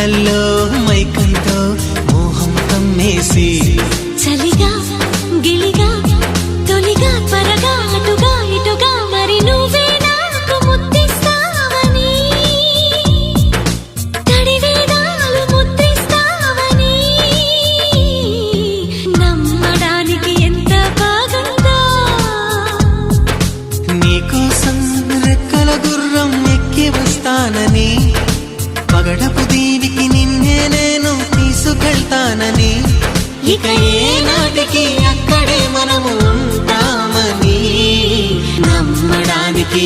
కళ్ళల్లో మైకంతో మోహం కమ్మేసి చలిగా గిలిగా తొలిగా త్వరగా అటుగా ఇటుగా మరి నువ్వే నాకు ముద్దిస్తావని తడివేదాలు ముద్దిస్తావని నమ్మడానికి ఎంత బాగుందో నీకోసం రెక్కల గుర్రం ఎక్కి వస్తానని పగడపు దీనికి నిన్నే నేను తీసుకెళ్తానని ఇక ఏ నాటికి అక్కడే మనము ఉంటామని నమ్మడానికి